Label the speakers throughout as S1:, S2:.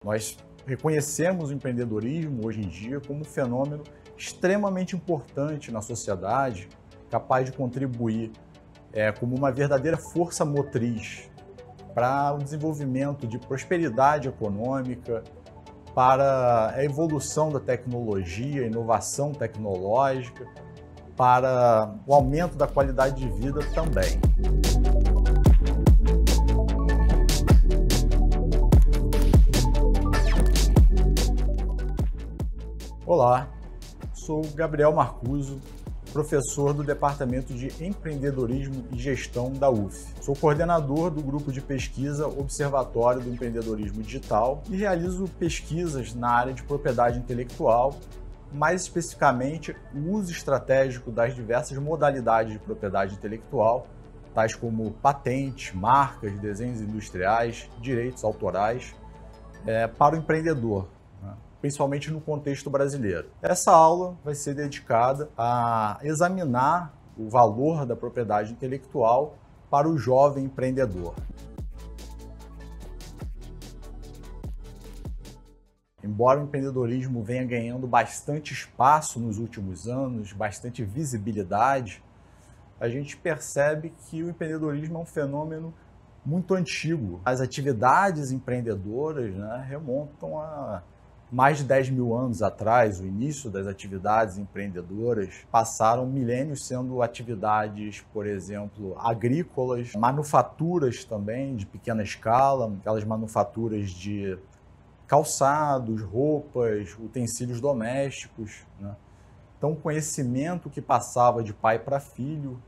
S1: Nós reconhecemos o empreendedorismo hoje em dia como um fenômeno extremamente importante na sociedade, capaz de contribuir como uma verdadeira força motriz para o desenvolvimento de prosperidade econômica, para a evolução da tecnologia, inovação tecnológica, para o aumento da qualidade de vida também. Olá, sou Gabriel Marcuso, professor do Departamento de Empreendedorismo e Gestão da UF. Sou coordenador do grupo de pesquisa Observatório do Empreendedorismo Digital e realizo pesquisas na área de propriedade intelectual, mais especificamente o uso estratégico das diversas modalidades de propriedade intelectual, tais como patentes, marcas, desenhos industriais, direitos autorais, para o empreendedor, principalmente no contexto brasileiro. Essa aula vai ser dedicada a examinar o valor da propriedade intelectual para o jovem empreendedor. Embora o empreendedorismo venha ganhando bastante espaço nos últimos anos, bastante visibilidade, a gente percebe que o empreendedorismo é um fenômeno muito antigo. As atividades empreendedoras, remontam a mais de 10 mil anos atrás. O início das atividades empreendedoras passaram milênios sendo atividades, por exemplo, agrícolas, manufaturas também de pequena escala, aquelas manufaturas de calçados, roupas, utensílios domésticos. Então, o conhecimento que passava de pai para filho,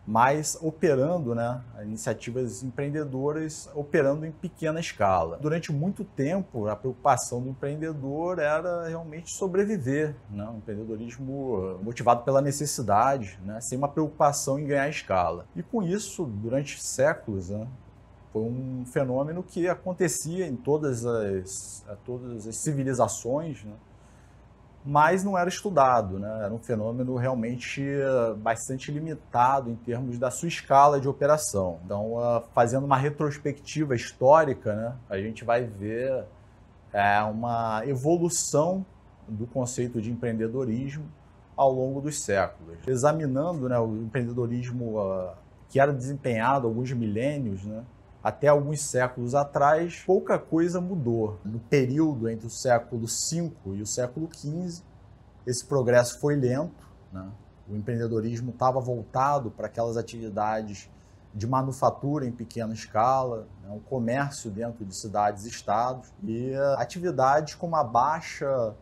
S1: mas operando, iniciativas empreendedoras operando em pequena escala. Durante muito tempo, a preocupação do empreendedor era realmente sobreviver, um empreendedorismo motivado pela necessidade, sem uma preocupação em ganhar escala. E com isso, durante séculos, foi um fenômeno que acontecia em todas as civilizações, mas não era estudado, era um fenômeno realmente bastante limitado em termos da sua escala de operação. Então, fazendo uma retrospectiva histórica, a gente vai ver uma evolução do conceito de empreendedorismo ao longo dos séculos. Examinando o empreendedorismo que era desempenhado há alguns milênios, até alguns séculos atrás, pouca coisa mudou. No período entre o século V e o século XV, esse progresso foi lento. O empreendedorismo estava voltado para aquelas atividades de manufatura em pequena escala, o comércio dentro de cidades e estados, e atividades com uma baixa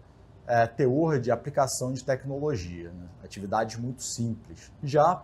S1: teor de aplicação de tecnologia, atividades muito simples. Já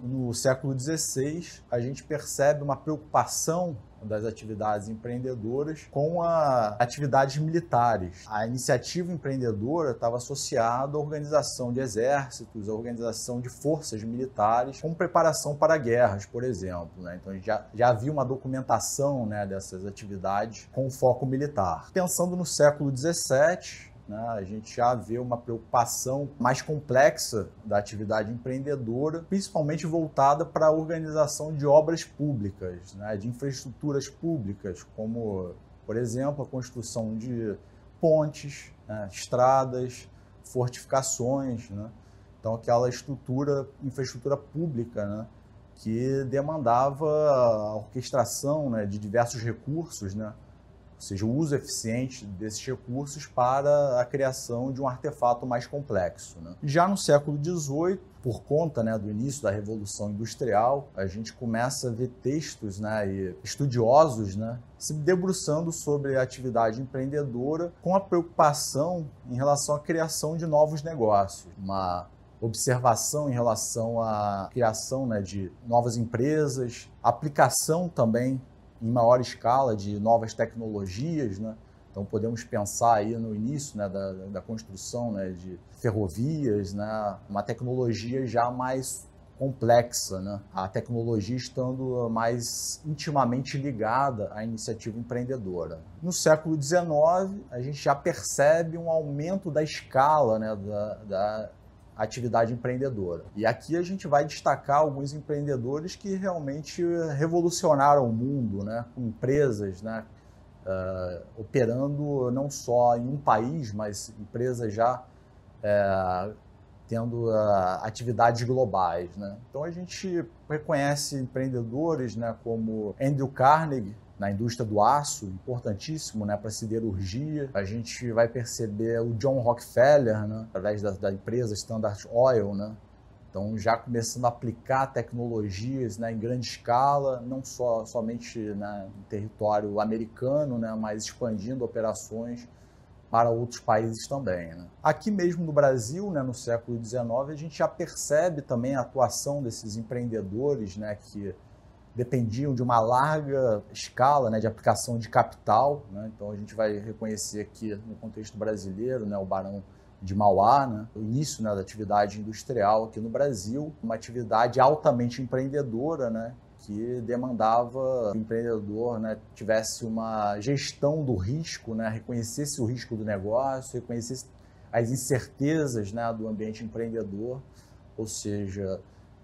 S1: no século XVI, a gente percebe uma preocupação das atividades empreendedoras com atividades militares. A iniciativa empreendedora estava associada à organização de exércitos, à organização de forças militares, com preparação para guerras, por exemplo. Então, já havia uma documentação dessas atividades com foco militar. Pensando no século XVII, a gente já vê uma preocupação mais complexa da atividade empreendedora, principalmente voltada para a organização de obras públicas, de infraestruturas públicas, como, por exemplo, a construção de pontes, estradas, fortificações. Então, aquela infraestrutura pública, que demandava a orquestração de diversos recursos, ou seja, o uso eficiente desses recursos para a criação de um artefato mais complexo. Já no século XVIII, por conta do início da Revolução Industrial, a gente começa a ver textos e estudiosos se debruçando sobre a atividade empreendedora com a preocupação em relação à criação de novos negócios, uma observação em relação à criação de novas empresas, aplicação também em maior escala de novas tecnologias. Então, podemos pensar aí no início da construção de ferrovias, uma tecnologia já mais complexa, a tecnologia estando mais intimamente ligada à iniciativa empreendedora. No século XIX, a gente já percebe um aumento da escala da atividade empreendedora. E aqui a gente vai destacar alguns empreendedores que realmente revolucionaram o mundo, com empresas operando não só em um país, mas empresas já tendo atividades globais, né? Então a gente reconhece empreendedores, né, como Andrew Carnegie, na indústria do aço, importantíssimo, né, para a siderurgia. A gente vai perceber o John Rockefeller, né, através da empresa Standard Oil, né? Então, já começando a aplicar tecnologias, né, em grande escala, não somente, né, no território americano, né, mas expandindo operações para outros países também, né? Aqui mesmo no Brasil, né, no século XIX, a gente já percebe também a atuação desses empreendedores, né, que dependiam de uma larga escala, né, de aplicação de capital, né? Então a gente vai reconhecer aqui no contexto brasileiro, né, o Barão de Mauá, né, o início, né, da atividade industrial aqui no Brasil, uma atividade altamente empreendedora, né, que demandava que o empreendedor, né, tivesse uma gestão do risco, né, reconhecesse o risco do negócio, reconhecesse as incertezas, né, do ambiente empreendedor, ou seja,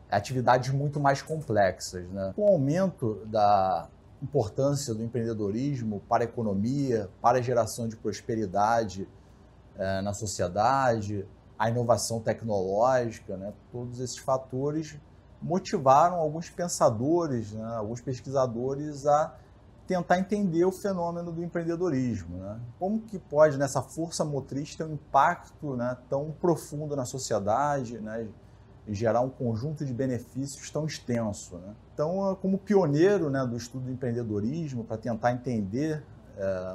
S1: atividades muito mais complexas, né? Com o aumento da importância do empreendedorismo para a economia, para a geração de prosperidade na sociedade, a inovação tecnológica, né? Todos esses fatores motivaram alguns pensadores, né, alguns pesquisadores a tentar entender o fenômeno do empreendedorismo, né? Como que pode, nessa força motriz, ter um impacto, né, tão profundo na sociedade, né, e gerar um conjunto de benefícios tão extenso, né? Então, como pioneiro, né, do estudo do empreendedorismo, para tentar entender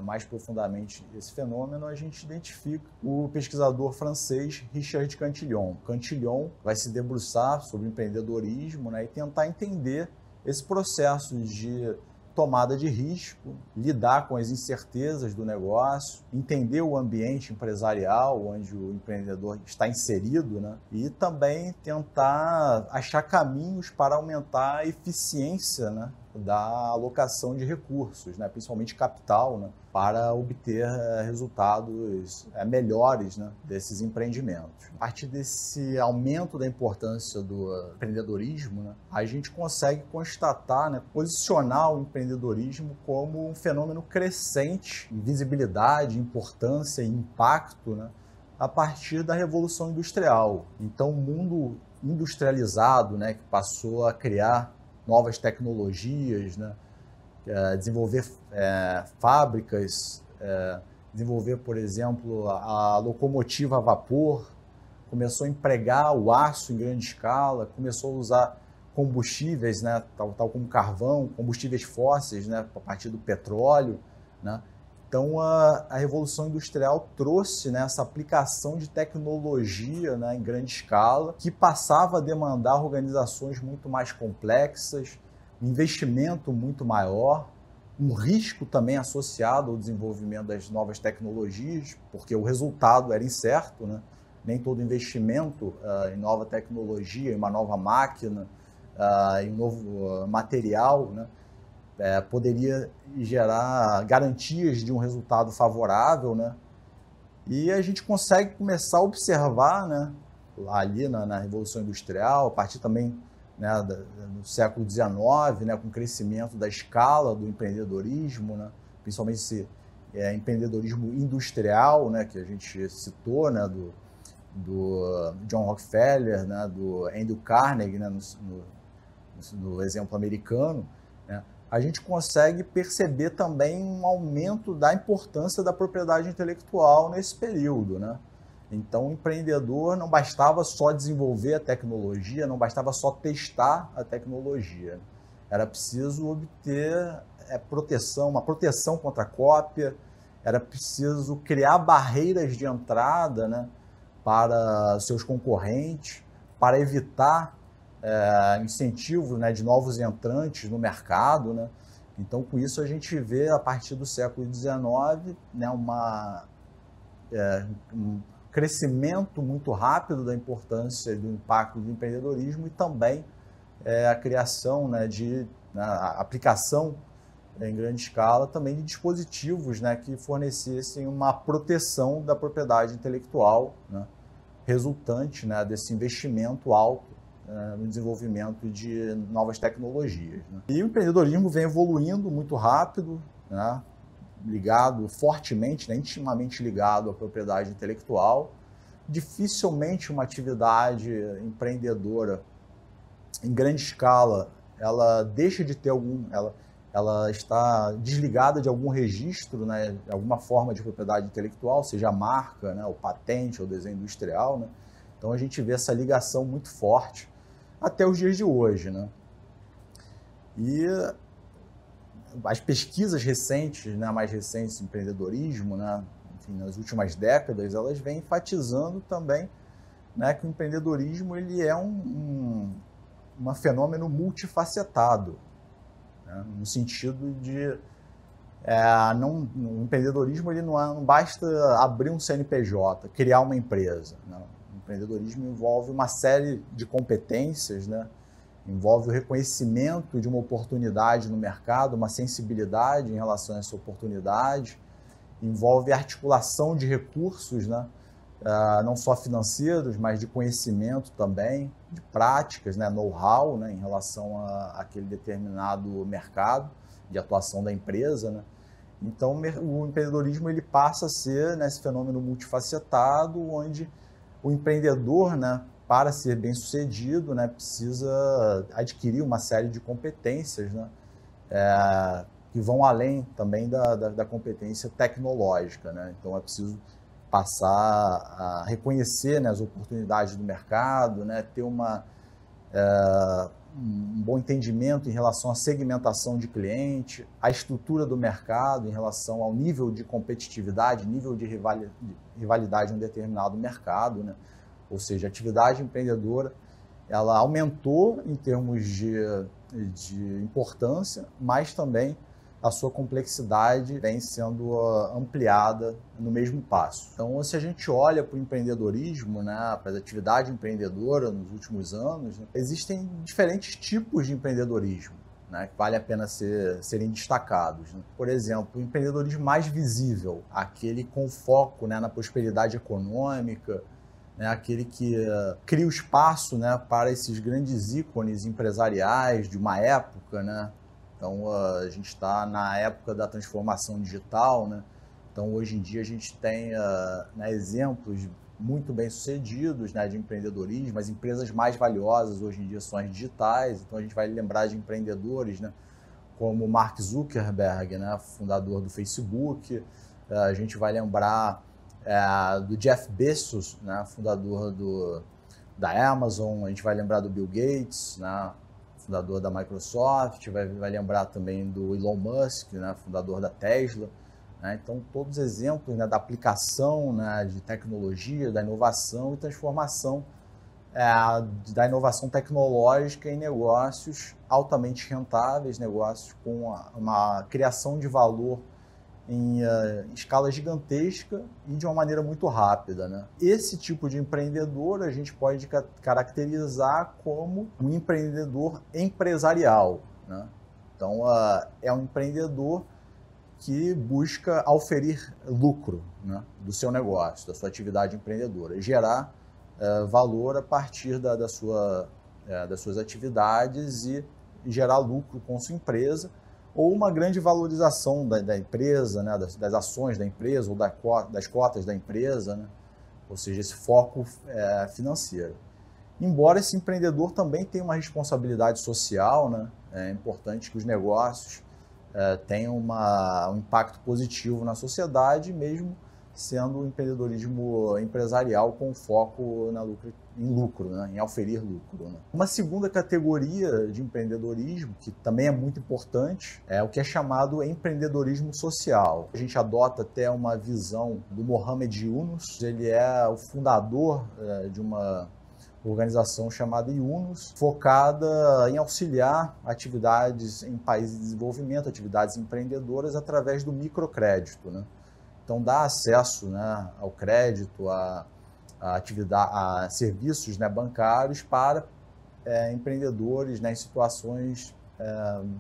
S1: mais profundamente esse fenômeno, a gente identifica o pesquisador francês Richard Cantillon. Cantillon vai se debruçar sobre o empreendedorismo, né, e tentar entender esse processo de tomada de risco, lidar com as incertezas do negócio, entender o ambiente empresarial onde o empreendedor está inserido, né? E também tentar achar caminhos para aumentar a eficiência, né, da alocação de recursos, né, principalmente capital, né, para obter resultados melhores, né, desses empreendimentos. A partir desse aumento da importância do empreendedorismo, né, a gente consegue constatar, né, posicionar o empreendedorismo como um fenômeno crescente em visibilidade, importância e impacto, né, a partir da Revolução Industrial. Então, o mundo industrializado, né, que passou a criar novas tecnologias, né, desenvolver fábricas, desenvolver, por exemplo, a locomotiva a vapor, começou a empregar o aço em grande escala, começou a usar combustíveis, né, tal como carvão, combustíveis fósseis, né, a partir do petróleo, né? Então, a Revolução Industrial trouxe, né, essa aplicação de tecnologia, né, em grande escala, que passava a demandar organizações muito mais complexas, um investimento muito maior, um risco também associado ao desenvolvimento das novas tecnologias, porque o resultado era incerto, né? Nem todo investimento em nova tecnologia, em uma nova máquina, em um novo material, né, poderia gerar garantias de um resultado favorável, né? E a gente consegue começar a observar, né, ali na Revolução Industrial, a partir também, né, do século XIX, né, com o crescimento da escala do empreendedorismo, né, principalmente esse empreendedorismo industrial, né, que a gente citou, né, do John Rockefeller, né, do Andrew Carnegie, né, no exemplo americano, né, a gente consegue perceber também um aumento da importância da propriedade intelectual nesse período, né? Então, o empreendedor não bastava só desenvolver a tecnologia, não bastava só testar a tecnologia. Era preciso obter proteção, uma proteção contra a cópia, era preciso criar barreiras de entrada, né, para seus concorrentes, para evitar incentivos, né, de novos entrantes no mercado, né? Então, com isso, a gente vê, a partir do século XIX, né, um crescimento muito rápido da importância e do impacto do empreendedorismo e também a criação, né, a aplicação em grande escala também de dispositivos, né, que fornecessem uma proteção da propriedade intelectual, né, resultante, né, desse investimento alto no desenvolvimento de novas tecnologias, né? E o empreendedorismo vem evoluindo muito rápido, né, ligado fortemente, né, intimamente ligado à propriedade intelectual. Dificilmente uma atividade empreendedora em grande escala, ela deixa de ter ela está desligada de algum registro, né, de alguma forma de propriedade intelectual, seja a marca, né, o patente, ou desenho industrial, né? Então a gente vê essa ligação muito forte até os dias de hoje, né? E as pesquisas recentes, né, mais recentes em empreendedorismo, né, enfim, nas últimas décadas, elas vêm enfatizando também, né, que o empreendedorismo ele é um fenômeno multifacetado, né, no sentido de o empreendedorismo ele não basta abrir um CNPJ, criar uma empresa. Não. O empreendedorismo envolve uma série de competências, né, envolve o reconhecimento de uma oportunidade no mercado, uma sensibilidade em relação a essa oportunidade, envolve a articulação de recursos, né? Não só financeiros, mas de conhecimento também, de práticas, né? Know-how, né? Em relação àquele determinado mercado de atuação da empresa, né? Então, o empreendedorismo ele passa a ser, né, esse fenômeno multifacetado, onde o empreendedor, né, para ser bem-sucedido, né, precisa adquirir uma série de competências, né, que vão além também da competência tecnológica, né? Então é preciso passar a reconhecer, né, as oportunidades do mercado, né, ter um bom entendimento em relação à segmentação de cliente, a estrutura do mercado em relação ao nível de competitividade, nível de rivalidade em um determinado mercado, né? Ou seja, a atividade empreendedora ela aumentou em termos de importância, mas também a sua complexidade vem sendo ampliada no mesmo passo. Então, se a gente olha para o empreendedorismo, né, para a atividade empreendedora nos últimos anos, né, existem diferentes tipos de empreendedorismo, né, que vale a pena serem destacados, né? Por exemplo, o empreendedorismo mais visível, aquele com foco, né, na prosperidade econômica, né, aquele que cria o espaço, né, para esses grandes ícones empresariais de uma época, né? Então, a gente está na época da transformação digital, né? Então, hoje em dia, a gente tem né, exemplos muito bem-sucedidos, né, de empreendedorismo. As empresas mais valiosas hoje em dia são as digitais. Então, a gente vai lembrar de empreendedores, né, como Mark Zuckerberg, né, fundador do Facebook. A gente vai lembrar do Jeff Bezos, né, fundador da Amazon. A gente vai lembrar do Bill Gates, né, fundador da Microsoft. Vai lembrar também do Elon Musk, né, fundador da Tesla. Né? Então, todos os exemplos, né, da aplicação, né, de tecnologia, da inovação e transformação da inovação tecnológica em negócios altamente rentáveis, negócios com uma criação de valor em escala gigantesca e de uma maneira muito rápida, né? Esse tipo de empreendedor a gente pode caracterizar como um empreendedor empresarial, né? Então, é um empreendedor que busca auferir lucro, né, do seu negócio, da sua atividade empreendedora, e gerar valor a partir das suas atividades e gerar lucro com sua empresa, ou uma grande valorização da empresa, né, das ações da empresa ou das cotas da empresa, né? Ou seja, esse foco financeiro. Embora esse empreendedor também tenha uma responsabilidade social, né? É importante que os negócios tenham um impacto positivo na sociedade, mesmo sendo um empreendedorismo empresarial com foco em lucro, né? Em auferir lucro, né? Uma segunda categoria de empreendedorismo, que também é muito importante, é o que é chamado empreendedorismo social. A gente adota até uma visão do Mohamed Yunus. Ele é o fundador de uma organização chamada Yunus, focada em auxiliar atividades em países de desenvolvimento, atividades empreendedoras, através do microcrédito, né? Então, dá acesso, né, ao crédito, a serviços, né, bancários para empreendedores, né, em situações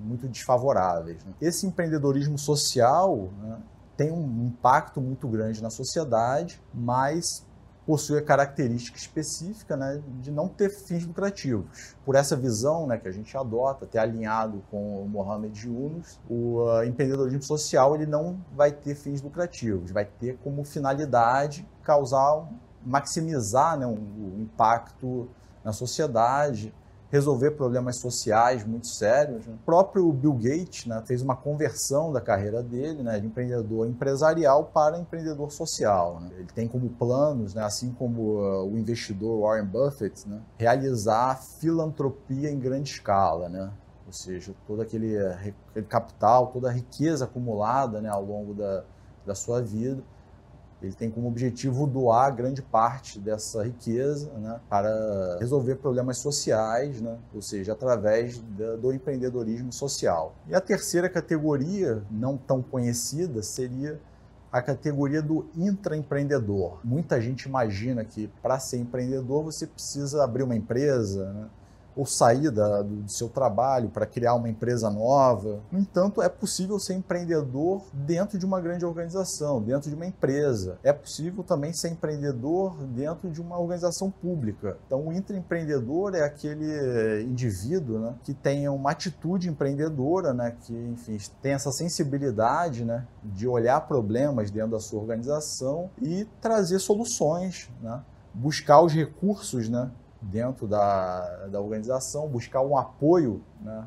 S1: muito desfavoráveis, né? Esse empreendedorismo social, né, tem um impacto muito grande na sociedade, mas possui a característica específica, né, de não ter fins lucrativos. Por essa visão, né, que a gente adota, até alinhado com o Mohamed Yunus, o empreendedorismo social ele não vai ter fins lucrativos, vai ter como finalidade maximizar, né, o impacto na sociedade, resolver problemas sociais muito sérios. O próprio Bill Gates, né, fez uma conversão da carreira dele, né, de empreendedor empresarial para empreendedor social. Né. Ele tem como planos, né, assim como o investidor Warren Buffett, né, realizar filantropia em grande escala, né, ou seja, todo aquele capital, toda a riqueza acumulada, né, ao longo da sua vida. Ele tem como objetivo doar grande parte dessa riqueza, né, para resolver problemas sociais, né, ou seja, através do empreendedorismo social. E a terceira categoria, não tão conhecida, seria a categoria do intraempreendedor. Muita gente imagina que para ser empreendedor você precisa abrir uma empresa, né, ou sair do seu trabalho para criar uma empresa nova. No entanto, é possível ser empreendedor dentro de uma grande organização, dentro de uma empresa. É possível também ser empreendedor dentro de uma organização pública. Então, o intraempreendedor é aquele indivíduo, né, que tem uma atitude empreendedora, né, que, enfim, tem essa sensibilidade, né, de olhar problemas dentro da sua organização e trazer soluções, né, buscar os recursos, né, dentro da organização, buscar um apoio, né,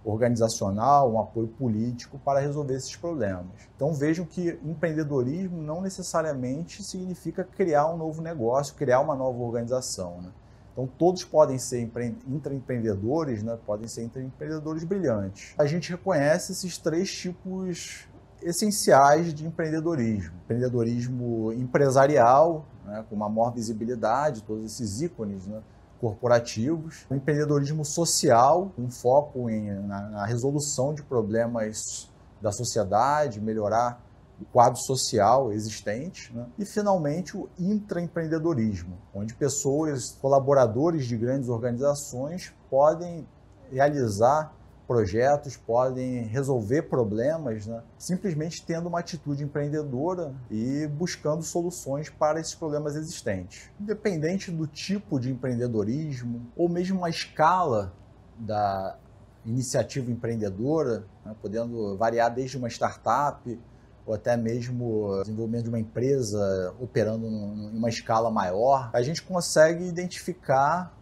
S1: organizacional, um apoio político para resolver esses problemas. Então vejam que empreendedorismo não necessariamente significa criar um novo negócio, criar uma nova organização, né? Então todos podem ser intraempreendedores, né, podem ser intraempreendedores brilhantes. A gente reconhece esses três tipos essenciais de empreendedorismo. Empreendedorismo empresarial, né, com uma maior visibilidade, todos esses ícones, né, corporativos. O empreendedorismo social, com foco na resolução de problemas da sociedade, melhorar o quadro social existente, né? E, finalmente, o intraempreendedorismo, onde pessoas, colaboradores de grandes organizações podem realizar projetos, podem resolver problemas, né, simplesmente tendo uma atitude empreendedora e buscando soluções para esses problemas existentes. Independente do tipo de empreendedorismo ou mesmo a escala da iniciativa empreendedora, né, podendo variar desde uma startup ou até mesmo o desenvolvimento de uma empresa operando em uma escala maior, a gente consegue identificar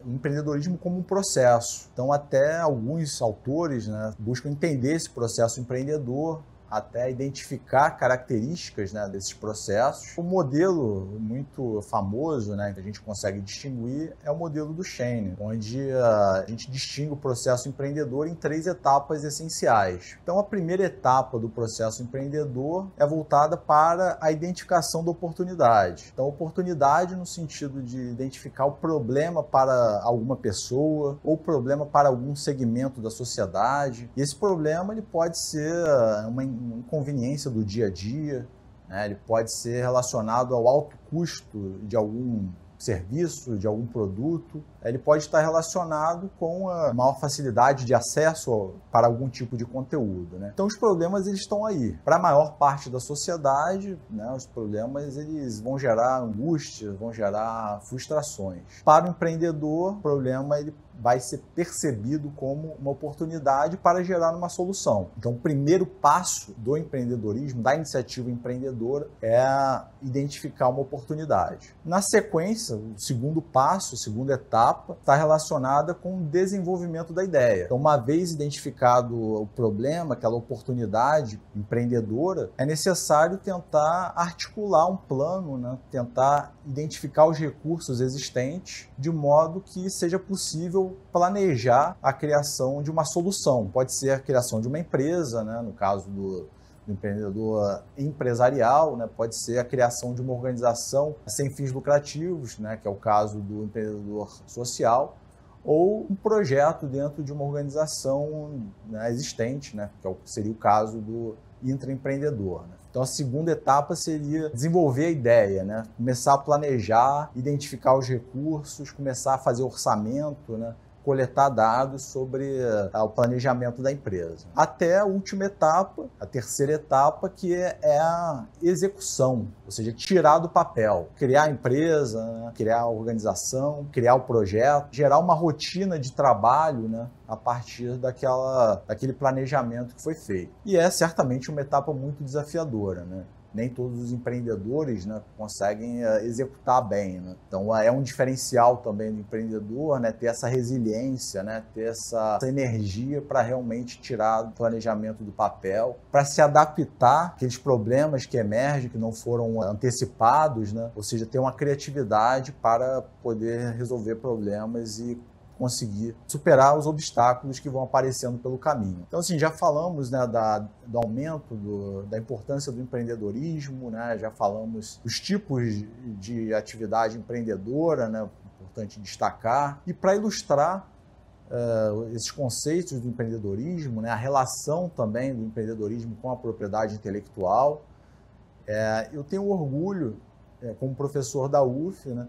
S1: o empreendedorismo como um processo. Então, até alguns autores, né, buscam entender esse processo empreendedor, até identificar características, né, desses processos. O modelo muito famoso, né, que a gente consegue distinguir é o modelo do Cheyne, onde a gente distingue o processo empreendedor em três etapas essenciais. Então, a primeira etapa do processo empreendedor é voltada para a identificação da oportunidade. Então, oportunidade no sentido de identificar o problema para alguma pessoa ou problema para algum segmento da sociedade. E esse problema ele pode ser uma inconveniência do dia a dia, né? Ele pode ser relacionado ao alto custo de algum serviço, de algum produto. Ele pode estar relacionado com a maior facilidade de acesso para algum tipo de conteúdo, né? Então os problemas eles estão aí. Para a maior parte da sociedade, né, os problemas eles vão gerar angústia, vão gerar frustrações. Para o empreendedor, o problema ele vai ser percebido como uma oportunidade para gerar uma solução. Então, o primeiro passo do empreendedorismo, da iniciativa empreendedora, é identificar uma oportunidade. Na sequência, o segundo passo, a segunda etapa, está relacionada com o desenvolvimento da ideia. Então, uma vez identificado o problema, aquela oportunidade empreendedora, é necessário tentar articular um plano, né? Tentar identificar os recursos existentes de modo que seja possível planejar a criação de uma solução. Pode ser a criação de uma empresa, né? No caso do empreendedor empresarial, né? Pode ser a criação de uma organização sem fins lucrativos, né? Que é o caso do empreendedor social, ou um projeto dentro de uma organização, né, existente, né? Que seria o caso do intraempreendedor, né? Então, a segunda etapa seria desenvolver a ideia, né? Começar a planejar, identificar os recursos, começar a fazer orçamento, né? coletar dados sobre o planejamento da empresa. Até a última etapa, a terceira etapa, que é a execução, ou seja, tirar do papel, criar a empresa, né, criar a organização, criar o projeto, gerar uma rotina de trabalho, né, a partir daquele planejamento que foi feito. E é certamente uma etapa muito desafiadora, né? Nem todos os empreendedores, né, conseguem executar bem, né? Então é um diferencial também do empreendedor, né, ter essa resiliência, né, ter essa energia para realmente tirar o planejamento do papel, para se adaptar àqueles problemas que emergem, que não foram antecipados, né? Ou seja, ter uma criatividade para poder resolver problemas e conseguir superar os obstáculos que vão aparecendo pelo caminho. Então, assim, já falamos, né, do aumento da importância do empreendedorismo, né, já falamos dos tipos de atividade empreendedora, né, importante destacar. E para ilustrar esses conceitos do empreendedorismo, né, a relação também do empreendedorismo com a propriedade intelectual, eu tenho orgulho, como professor da UF, né,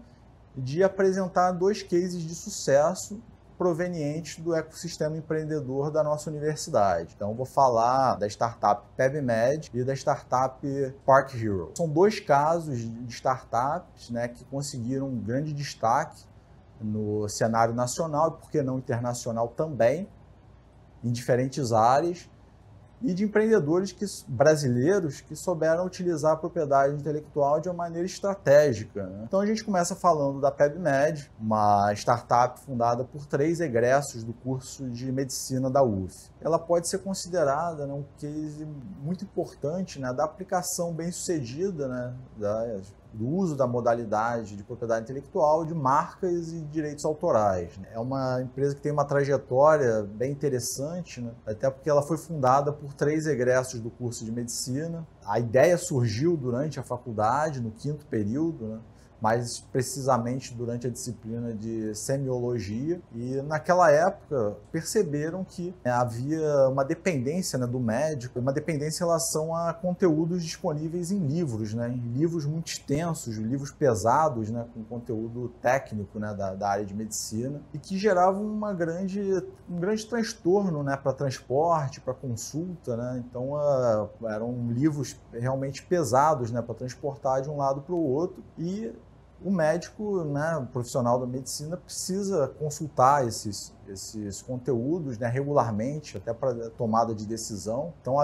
S1: de apresentar 2 cases de sucesso provenientes do ecossistema empreendedor da nossa universidade. Então, vou falar da startup PebMed e da startup Park Hero. São 2 casos de startups, né, que conseguiram um grande destaque no cenário nacional e, por que não, internacional também, em diferentes áreas, e de empreendedores brasileiros que souberam utilizar a propriedade intelectual de uma maneira estratégica, né? Então a gente começa falando da PebMed, uma startup fundada por 3 egressos do curso de medicina da UF. Ela pode ser considerada, né, um case muito importante, né, da aplicação bem-sucedida, né, do uso da modalidade de propriedade intelectual de marcas e direitos autorais. É uma empresa que tem uma trajetória bem interessante, né? Até porque ela foi fundada por 3 egressos do curso de medicina. A ideia surgiu durante a faculdade, no 5º período, né? Mais precisamente durante a disciplina de semiologia, e naquela época perceberam que havia uma dependência, né, do médico, uma dependência em relação a conteúdos disponíveis em livros, né, em livros muito extensos, livros pesados, né, com conteúdo técnico, né, da área de medicina, e que geravam um grande transtorno, né, para transporte, para consulta, né? Então eram livros realmente pesados, né, para transportar de um lado para o outro, e o médico, né, o profissional da medicina, precisa consultar esses conteúdos, né, regularmente, até para tomada de decisão. Então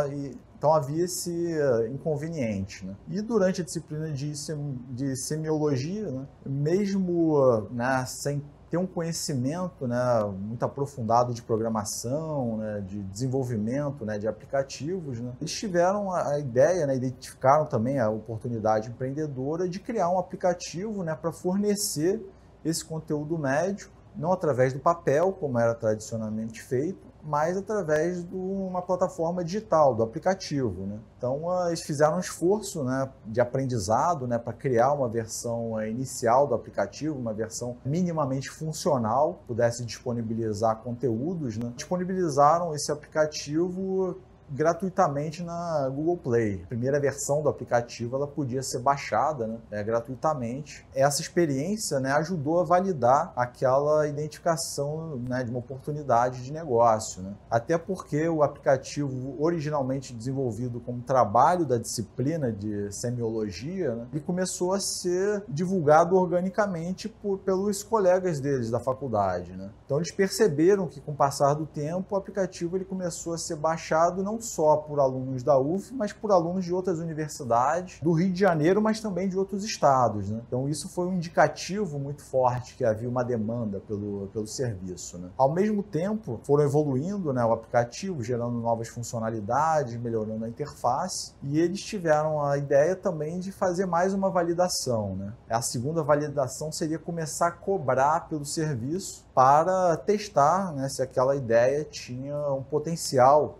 S1: havia esse inconveniente, né? E durante a disciplina de semiologia, né, mesmo, né, sem ter um conhecimento, né, muito aprofundado de programação, né, de desenvolvimento, né, de aplicativos, né, eles tiveram a ideia, né, identificaram também a oportunidade empreendedora de criar um aplicativo, né, para fornecer esse conteúdo médico, não através do papel, como era tradicionalmente feito, mas através de uma plataforma digital, do aplicativo, né? Então, eles fizeram um esforço, né, de aprendizado, né, para criar uma versão inicial do aplicativo, uma versão minimamente funcional, pudesse disponibilizar conteúdos, né? Disponibilizaram esse aplicativo gratuitamente na Google Play. A primeira versão do aplicativo ela podia ser baixada, né, gratuitamente. Essa experiência, né, ajudou a validar aquela identificação, né, de uma oportunidade de negócio, né? Até porque o aplicativo originalmente desenvolvido como trabalho da disciplina de semiologia, né, ele começou a ser divulgado organicamente pelos colegas deles da faculdade, né? Então eles perceberam que com o passar do tempo o aplicativo ele começou a ser baixado não só por alunos da UF, mas por alunos de outras universidades do Rio de Janeiro, mas também de outros estados, né? Então isso foi um indicativo muito forte que havia uma demanda pelo serviço, né? Ao mesmo tempo, foram evoluindo, né, o aplicativo, gerando novas funcionalidades, melhorando a interface, e eles tiveram a ideia também de fazer mais uma validação, né? A segunda validação seria começar a cobrar pelo serviço para testar, né, se aquela ideia tinha um potencial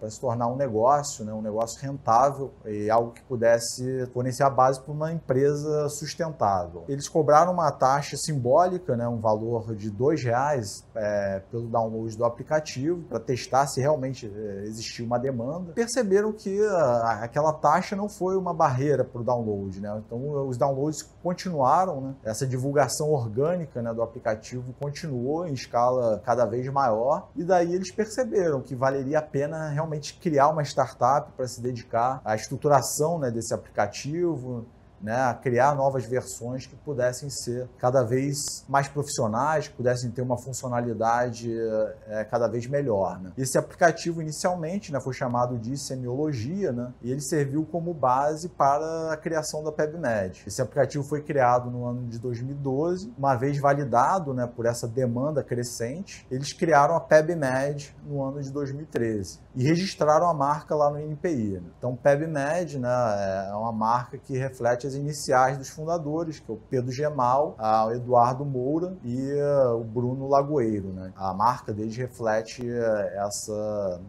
S1: para se tornar um negócio, né, um negócio rentável e algo que pudesse fornecer a base para uma empresa sustentável. Eles cobraram uma taxa simbólica, né, um valor de R$2 pelo download do aplicativo, para testar se realmente existia uma demanda. Perceberam que aquela taxa não foi uma barreira para o download, né? Então os downloads continuaram, né? Essa divulgação orgânica, né, do aplicativo continuou continuou em escala cada vez maior, e daí eles perceberam que valeria a pena realmente criar uma startup para se dedicar à estruturação, né, desse aplicativo, né, a criar novas versões que pudessem ser cada vez mais profissionais, que pudessem ter uma funcionalidade cada vez melhor, né? Esse aplicativo inicialmente, né, foi chamado de Semiologia, né, e ele serviu como base para a criação da PebMed. Esse aplicativo foi criado no ano de 2012, uma vez validado, né, por essa demanda crescente, eles criaram a PebMed no ano de 2013 e registraram a marca lá no INPI, né? Então, PebMed, né, é uma marca que reflete as iniciais dos fundadores, que é o Pedro Gemal, o Eduardo Moura e o Bruno Lagoeiro, né? A marca deles reflete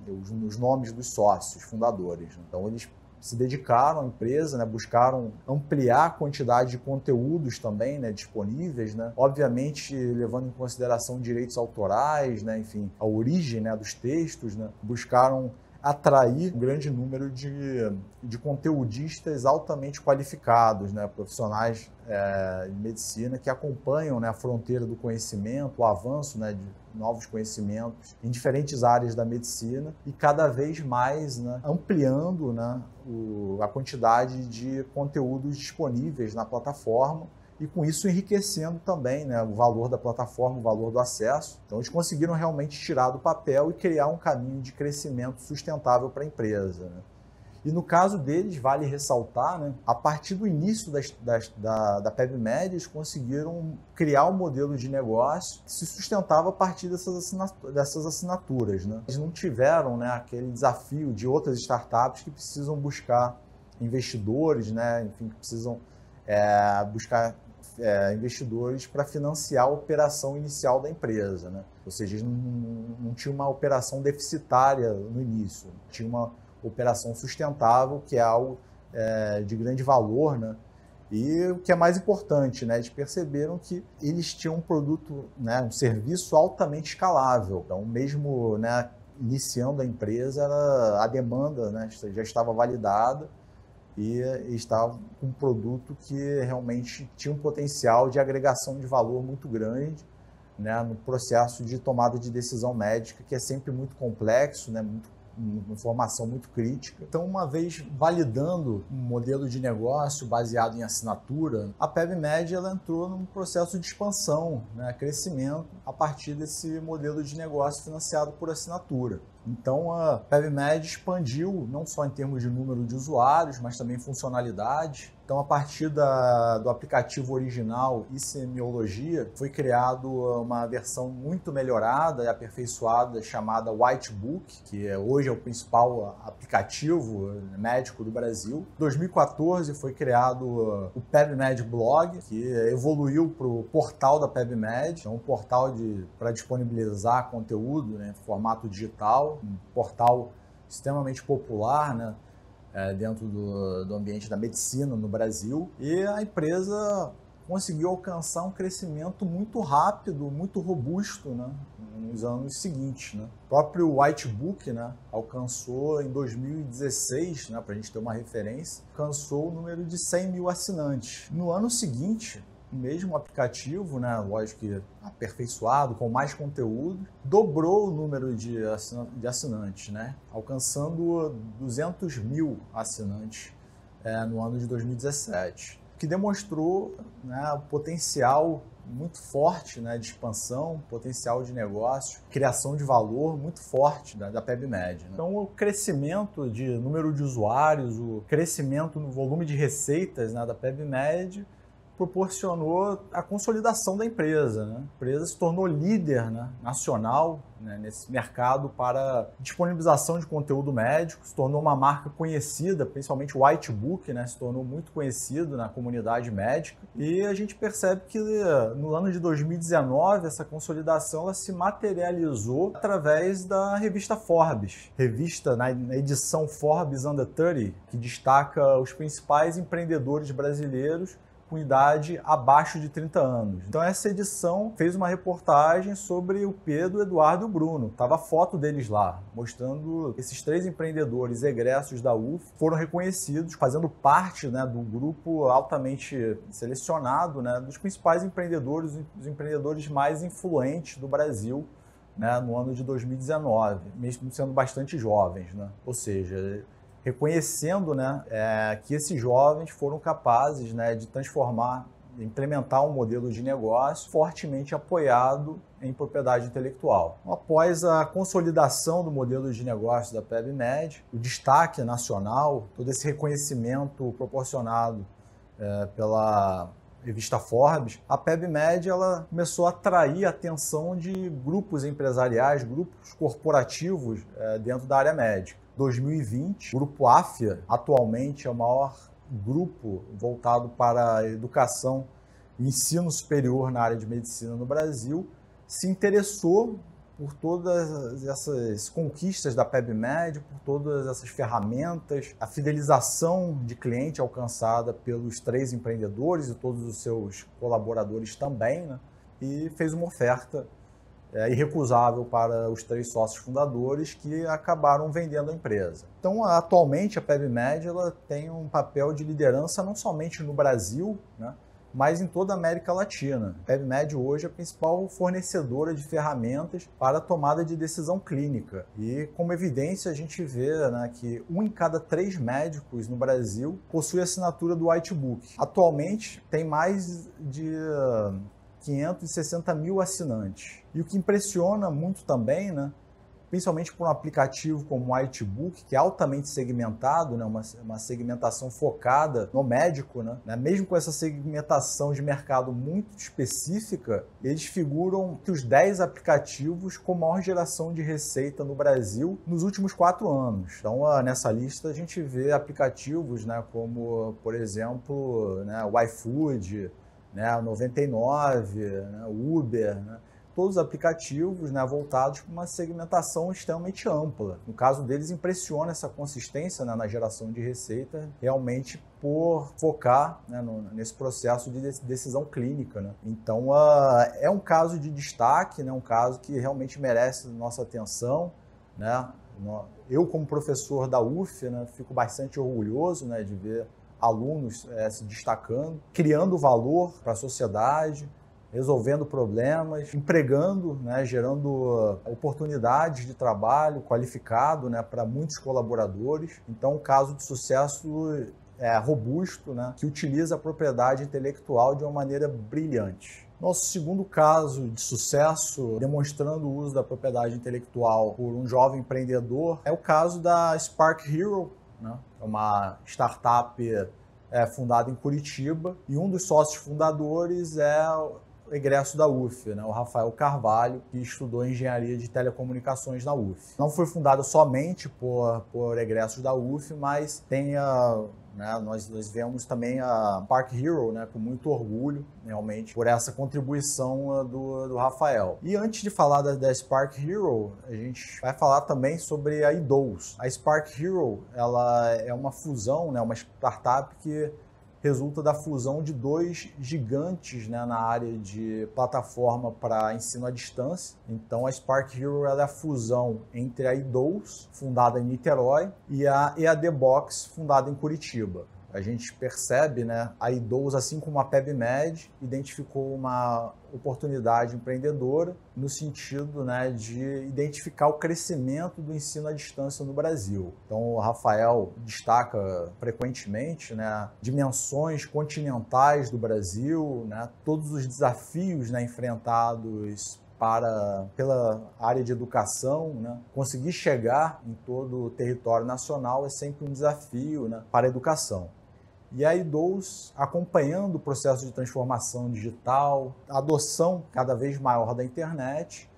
S1: os nomes dos sócios fundadores, né? Então eles se dedicaram à empresa, né, buscaram ampliar a quantidade de conteúdos também, né, disponíveis, né, obviamente levando em consideração direitos autorais, né, enfim, a origem, né, dos textos, né, buscaram atrair um grande número de conteudistas altamente qualificados, né, profissionais de medicina que acompanham, né, a fronteira do conhecimento, o avanço, né, de novos conhecimentos em diferentes áreas da medicina e cada vez mais, né, ampliando, né, a quantidade de conteúdos disponíveis na plataforma e com isso enriquecendo também, né, o valor da plataforma, o valor do acesso. Então eles conseguiram realmente tirar do papel e criar um caminho de crescimento sustentável para a empresa, né? E no caso deles, vale ressaltar, né, a partir do início da PebMed, eles conseguiram criar um modelo de negócio que se sustentava a partir dessas assinaturas, né? Eles não tiveram, né, aquele desafio de outras startups que precisam buscar investidores, né, enfim, que precisam buscar investidores para financiar a operação inicial da empresa, né? Ou seja, eles não tinham uma operação deficitária no início, tinha uma operação sustentável, que é algo de grande valor, né? E o que é mais importante, né? Eles perceberam que eles tinham um produto, né, um serviço altamente escalável. Então, mesmo, né, iniciando a empresa, a demanda, né, já estava validada e estava com um produto que realmente tinha um potencial de agregação de valor muito grande, né, no processo de tomada de decisão médica, que é sempre muito complexo, né, uma informação muito crítica. Então, uma vez validando um modelo de negócio baseado em assinatura, a PebMed ela entrou num processo de expansão, né, crescimento, a partir desse modelo de negócio financiado por assinatura. Então, a PebMed expandiu não só em termos de número de usuários, mas também funcionalidade. Então, a partir do aplicativo original e Semiologia, foi criado uma versão muito melhorada e aperfeiçoada chamada Whitebook, que hoje é o principal aplicativo médico do Brasil. Em 2014 foi criado o PebMed Blog, que evoluiu para o portal da PebMed, um portal para disponibilizar conteúdo, né, em formato digital, um portal extremamente popular, né, dentro do ambiente da medicina no Brasil, e a empresa conseguiu alcançar um crescimento muito rápido, muito robusto, né, nos anos seguintes, né. O próprio Whitebook, né, alcançou em 2016, né, para a gente ter uma referência, alcançou o número de 100 mil assinantes. No ano seguinte, o mesmo aplicativo, né, lógico que aperfeiçoado, com mais conteúdo, dobrou o número de assinantes, né, alcançando 200 mil assinantes no ano de 2017, que demonstrou, né, o potencial muito forte, né, de expansão, potencial de negócio, criação de valor muito forte da PebMed, né? Então, o crescimento de número de usuários, o crescimento no volume de receitas, né, da PebMed proporcionou a consolidação da empresa, né? A empresa se tornou líder, né, nacional, né, nesse mercado para disponibilização de conteúdo médico, se tornou uma marca conhecida, principalmente o Whitebook, né, se tornou muito conhecido na comunidade médica, e a gente percebe que no ano de 2019 essa consolidação ela se materializou através da revista Forbes, revista na edição Forbes Under 30, que destaca os principais empreendedores brasileiros com idade abaixo de 30 anos. Então essa edição fez uma reportagem sobre o Pedro, o Eduardo e o Bruno. Tava a foto deles lá, mostrando esses 3 empreendedores egressos da UF foram reconhecidos, fazendo parte, né, do grupo altamente selecionado, né, dos principais empreendedores, os empreendedores mais influentes do Brasil, né, no ano de 2019, mesmo sendo bastante jovens, né? Ou seja, reconhecendo, né, que esses jovens foram capazes, né, de transformar, implementar um modelo de negócio fortemente apoiado em propriedade intelectual. Após a consolidação do modelo de negócio da PebMed, o destaque nacional, todo esse reconhecimento proporcionado pela revista Forbes, a PebMed ela começou a atrair a atenção de grupos empresariais, grupos corporativos dentro da área médica. 2020, o Grupo Afya, atualmente é o maior grupo voltado para a educação e ensino superior na área de medicina no Brasil, se interessou por todas essas conquistas da PebMed, por todas essas ferramentas, a fidelização de cliente alcançada pelos 3 empreendedores e todos os seus colaboradores também, né? E fez uma oferta irrecusável para os 3 sócios fundadores que acabaram vendendo a empresa. Então, atualmente, a PebMed ela tem um papel de liderança não somente no Brasil, né, mas em toda a América Latina. A PebMed hoje é a principal fornecedora de ferramentas para a tomada de decisão clínica. E, como evidência, a gente vê, né, que 1 em cada 3 médicos no Brasil possui assinatura do Whitebook. Atualmente, tem mais de 560 mil assinantes. E o que impressiona muito também, né, principalmente por um aplicativo como o Whitebook, que é altamente segmentado, né, uma segmentação focada no médico, né, mesmo com essa segmentação de mercado muito específica, eles figuram entre os 10 aplicativos com maior geração de receita no Brasil nos últimos 4 anos. Então, nessa lista, a gente vê aplicativos, né, como, por exemplo, né, o iFood, né, o 99, né, o Uber, né, todos os aplicativos, né, voltados para uma segmentação extremamente ampla. No caso deles, impressiona essa consistência, né, na geração de receita, realmente por focar, né, nesse processo de decisão clínica, né. Então, é um caso de destaque, né, um caso que realmente merece nossa atenção, né. Eu, como professor da UF, né, fico bastante orgulhoso, né, de ver alunos se destacando, criando valor para a sociedade, resolvendo problemas, empregando, né, gerando oportunidades de trabalho qualificado, né, para muitos colaboradores. Então, um caso de sucesso robusto, né, que utiliza a propriedade intelectual de uma maneira brilhante. Nosso segundo caso de sucesso, demonstrando o uso da propriedade intelectual por um jovem empreendedor, é o caso da Spark Hero, né? É uma startup fundada em Curitiba, e um dos sócios fundadores é o egresso da UF, né? O Rafael Carvalho, que estudou engenharia de telecomunicações na UF. Não foi fundada somente por egressos da UF, mas tem né, nós vemos também a Spark Hero, né, com muito orgulho, realmente, por essa contribuição do Rafael. E antes de falar da Spark Hero, a gente vai falar também sobre a iDose. A Spark Hero, ela é uma fusão, né, uma startup que resulta da fusão de 2 gigantes, né, na área de plataforma para ensino à distância. Então, a Spark Hero ela é a fusão entre a iDose, fundada em Niterói, e a EAD Box, fundada em Curitiba. A gente percebe, né, a iDose, assim como a PebMed, identificou uma oportunidade empreendedora no sentido, né, de identificar o crescimento do ensino à distância no Brasil. Então, o Rafael destaca frequentemente, né, dimensões continentais do Brasil, né, todos os desafios, né, enfrentados pela área de educação, né? Conseguir chegar em todo o território nacional é sempre um desafio, né, para a educação. E a iDose, acompanhando o processo de transformação digital, a adoção cada vez maior da internet,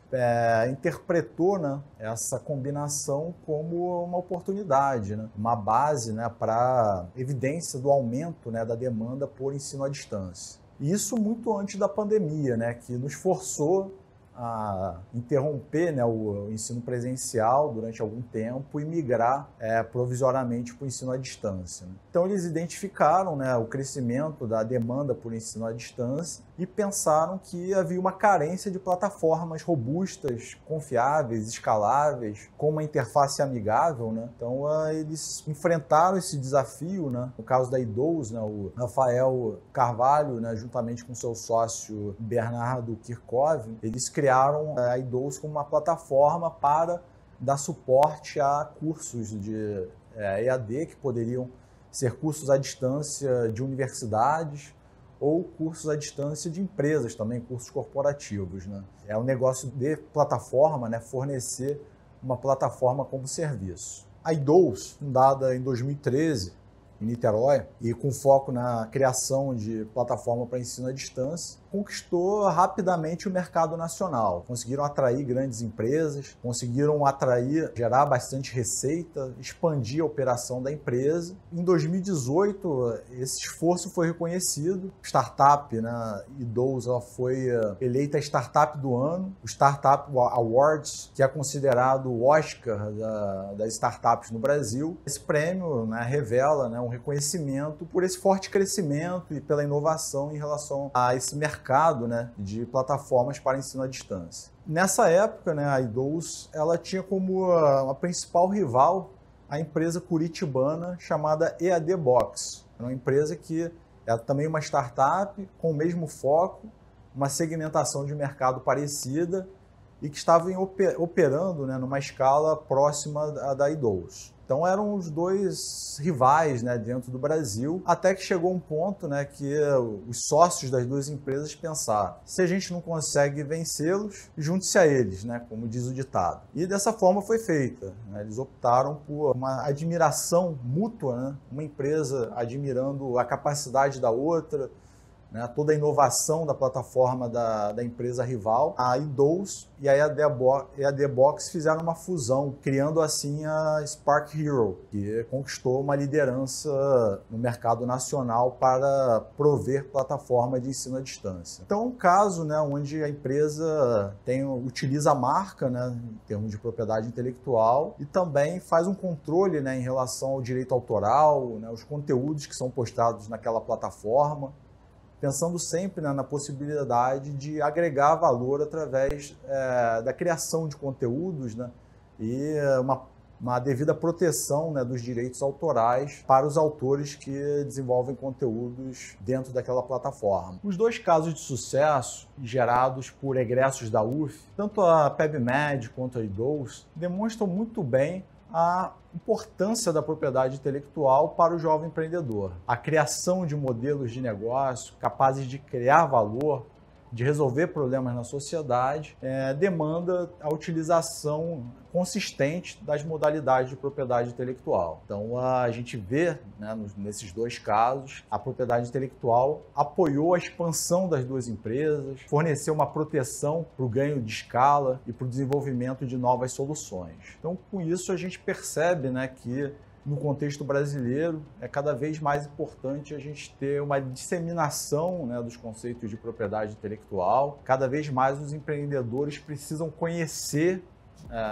S1: interpretou, né, essa combinação como uma oportunidade, né, uma base, né, para evidência do aumento, né, da demanda por ensino à distância. E isso muito antes da pandemia, né, que nos forçou a interromper, né, o ensino presencial durante algum tempo e migrar provisoriamente para o ensino à distância. Né? Então eles identificaram, né, o crescimento da demanda por ensino à distância e pensaram que havia uma carência de plataformas robustas, confiáveis, escaláveis, com uma interface amigável. Né? Então eles enfrentaram esse desafio, né? No caso da iDows, né, o Rafael Carvalho, né, juntamente com seu sócio Bernardo Kirchhoff, eles criaram a iDows como uma plataforma para dar suporte a cursos de EAD, que poderiam ser cursos à distância de universidades ou cursos à distância de empresas também, cursos corporativos. Né? É um negócio de plataforma, né, fornecer uma plataforma como serviço. A iDows, fundada em 2013, em Niterói, e com foco na criação de plataforma para ensino à distância, conquistou rapidamente o mercado nacional. Conseguiram atrair grandes empresas, conseguiram gerar bastante receita, expandir a operação da empresa. Em 2018, esse esforço foi reconhecido. Startup, né, iDows, ela foi eleita Startup do Ano, o Startup Awards, que é considerado o Oscar das startups no Brasil. Esse prêmio, né, revela, né, um reconhecimento por esse forte crescimento e pela inovação em relação a esse mercado, né, de plataformas para ensino à distância. Nessa época, né, a iDows, ela tinha como a principal rival a empresa curitibana chamada EADBox. Era uma empresa que era também uma startup com o mesmo foco, uma segmentação de mercado parecida e que estava operando, né, numa escala próxima da iDows. Então eram os dois rivais, né, dentro do Brasil, até que chegou um ponto, né, que os sócios das duas empresas pensaram: se a gente não consegue vencê-los, junte-se a eles, né, como diz o ditado. E dessa forma foi feita. Né? Eles optaram por uma admiração mútua, né? Uma empresa admirando a capacidade da outra, né, toda a inovação da plataforma da empresa rival. A iDows e a EADBox fizeram uma fusão, criando assim a Spark Hero, que conquistou uma liderança no mercado nacional para prover plataforma de ensino à distância. Então, um caso, né, onde a empresa utiliza a marca, né, em termos de propriedade intelectual, e também faz um controle, né, em relação ao direito autoral, né, os conteúdos que são postados naquela plataforma, pensando sempre, né, na possibilidade de agregar valor através da criação de conteúdos, né, e uma devida proteção, né, dos direitos autorais para os autores que desenvolvem conteúdos dentro daquela plataforma. Os dois casos de sucesso gerados por egressos da UF, tanto a PebMed quanto a iDows, demonstram muito bem a importância da propriedade intelectual para o jovem empreendedor. A criação de modelos de negócio capazes de criar valor, de resolver problemas na sociedade, demanda a utilização consistente das modalidades de propriedade intelectual. Então, a gente vê, né, nesses dois casos, a propriedade intelectual apoiou a expansão das duas empresas, forneceu uma proteção para o ganho de escala e para o desenvolvimento de novas soluções. Então, com isso, a gente percebe, né, que no contexto brasileiro, é cada vez mais importante a gente ter uma disseminação, né, dos conceitos de propriedade intelectual. Cada vez mais os empreendedores precisam conhecer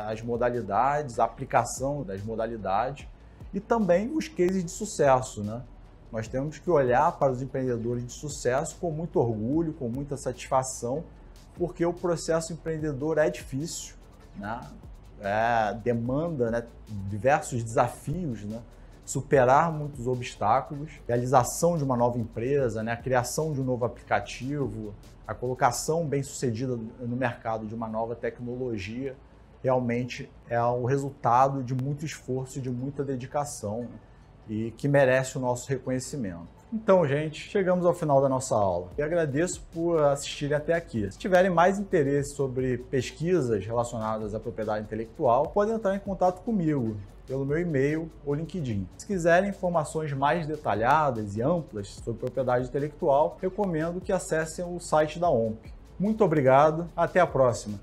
S1: as modalidades, a aplicação das modalidades e também os cases de sucesso, né? Nós temos que olhar para os empreendedores de sucesso com muito orgulho, com muita satisfação, porque o processo empreendedor é difícil, né? Demanda, né, diversos desafios, né? Superar muitos obstáculos, realização de uma nova empresa, né? A criação de um novo aplicativo, a colocação bem-sucedida no mercado de uma nova tecnologia, realmente é o resultado de muito esforço e de muita dedicação e que merece o nosso reconhecimento. Então, gente, chegamos ao final da nossa aula. E agradeço por assistirem até aqui. Se tiverem mais interesse sobre pesquisas relacionadas à propriedade intelectual, podem entrar em contato comigo pelo meu e-mail ou LinkedIn. Se quiserem informações mais detalhadas e amplas sobre propriedade intelectual, recomendo que acessem o site da OMP. Muito obrigado, até a próxima!